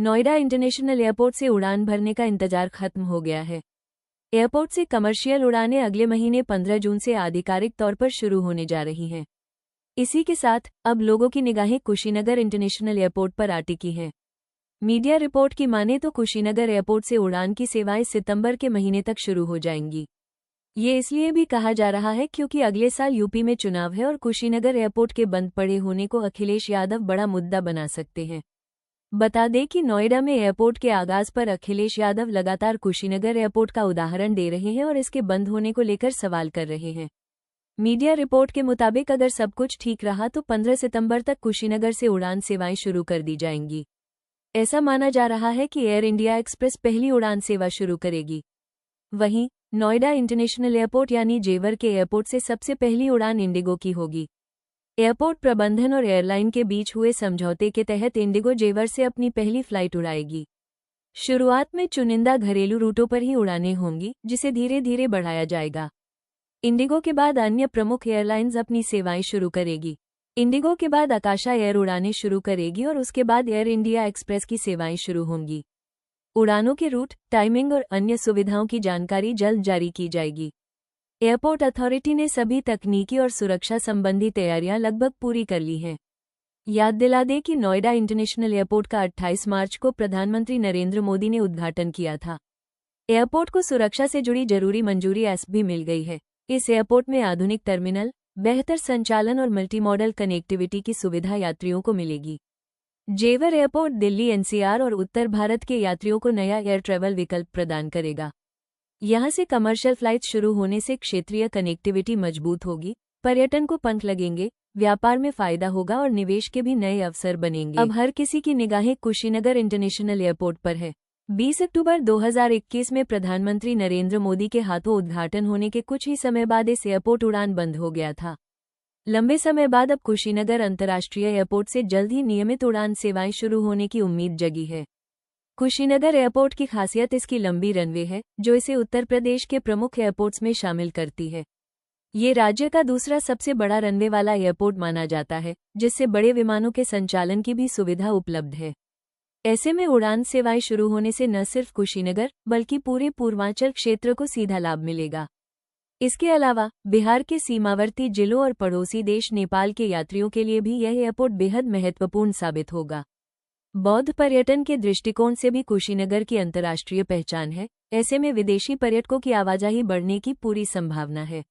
Noida international airport से उड़ान भरने का इंतजार खत्म हो गया है। एयरपोर्ट से कमर्शियल उड़ानें अगले महीने 15 जून से आधिकारिक तौर पर शुरू होने जा रही हैं। इसी के साथ अब लोगों की निगाहें कुशीनगर इंटरनेशनल एयरपोर्ट पर आ टिकी हैं। मीडिया रिपोर्ट की माने तो कुशीनगर एयरपोर्ट से उड़ान की सेवाएं सितंबर के महीने तक शुरू हो जाएंगी। ये इसलिए भी कहा जा रहा है क्योंकि अगले साल यूपी में चुनाव है और कुशीनगर एयरपोर्ट के बंद पड़े होने को अखिलेश यादव बड़ा मुद्दा बना सकते हैं। बता दें कि नोएडा में एयरपोर्ट के आगाज पर अखिलेश यादव लगातार कुशीनगर एयरपोर्ट का उदाहरण दे रहे हैं और इसके बंद होने को लेकर सवाल कर रहे हैं। मीडिया रिपोर्ट के मुताबिक अगर सब कुछ ठीक रहा तो 15 सितंबर तक कुशीनगर से उड़ान सेवाएं शुरू कर दी जाएंगी। ऐसा माना जा रहा है कि एयर इंडिया एक्सप्रेस पहली उड़ान सेवा शुरू करेगी। वहीं नोएडा इंटरनेशनल एयरपोर्ट यानी जेवर के एयरपोर्ट से सबसे पहली उड़ान इंडिगो की होगी। एयरपोर्ट प्रबंधन और एयरलाइन के बीच हुए समझौते के तहत इंडिगो जेवर से अपनी पहली फ्लाइट उड़ाएगी। शुरुआत में चुनिंदा घरेलू रूटों पर ही उड़ानें होंगी, जिसे धीरे धीरे बढ़ाया जाएगा। इंडिगो के बाद अन्य प्रमुख एयरलाइंस अपनी सेवाएं शुरू करेगी। इंडिगो के बाद आकाशा एयर उड़ानें शुरू करेगी और उसके बाद एयर इंडिया एक्सप्रेस की सेवाएं शुरू होंगी। उड़ानों के रूट, टाइमिंग और अन्य सुविधाओं की जानकारी जल्द जारी की जाएगी। एयरपोर्ट अथॉरिटी ने सभी तकनीकी और सुरक्षा संबंधी तैयारियां लगभग पूरी कर ली हैं। याद दिला दें कि नोएडा इंटरनेशनल एयरपोर्ट का 28 मार्च को प्रधानमंत्री नरेंद्र मोदी ने उद्घाटन किया था। एयरपोर्ट को सुरक्षा से जुड़ी जरूरी मंजूरी भी मिल गई है। इस एयरपोर्ट में आधुनिक टर्मिनल, बेहतर संचालन और मल्टी मॉडल कनेक्टिविटी की सुविधा यात्रियों को मिलेगी। जेवर एयरपोर्ट दिल्ली एनसीआर और उत्तर भारत के यात्रियों को नया एयर ट्रैवल विकल्प प्रदान करेगा। यहां से कमर्शियल फ्लाइट शुरू होने से क्षेत्रीय कनेक्टिविटी मजबूत होगी, पर्यटन को पंख लगेंगे, व्यापार में फायदा होगा और निवेश के भी नए अवसर बनेंगे। अब हर किसी की निगाहें कुशीनगर इंटरनेशनल एयरपोर्ट पर है। 20 अक्टूबर 2021 में प्रधानमंत्री नरेंद्र मोदी के हाथों उद्घाटन होने के कुछ ही समय बाद इस एयरपोर्ट उड़ान बंद हो गया था। लंबे समय बाद अब कुशीनगर अंतर्राष्ट्रीय एयरपोर्ट से जल्द ही नियमित उड़ान सेवाएं शुरू होने की उम्मीद जगी है। कुशीनगर एयरपोर्ट की खासियत इसकी लंबी रनवे है, जो इसे उत्तर प्रदेश के प्रमुख एयरपोर्ट्स में शामिल करती है। ये राज्य का दूसरा सबसे बड़ा रनवे वाला एयरपोर्ट माना जाता है, जिससे बड़े विमानों के संचालन की भी सुविधा उपलब्ध है। ऐसे में उड़ान सेवाएं शुरू होने से न सिर्फ कुशीनगर बल्कि पूरे पूर्वांचल क्षेत्र को सीधा लाभ मिलेगा। इसके अलावा बिहार के सीमावर्ती जिलों और पड़ोसी देश नेपाल के यात्रियों के लिए भी यह एयरपोर्ट बेहद महत्वपूर्ण साबित होगा। बौद्ध पर्यटन के दृष्टिकोण से भी कुशीनगर की अंतर्राष्ट्रीय पहचान है। ऐसे में विदेशी पर्यटकों की आवाजाही बढ़ने की पूरी संभावना है।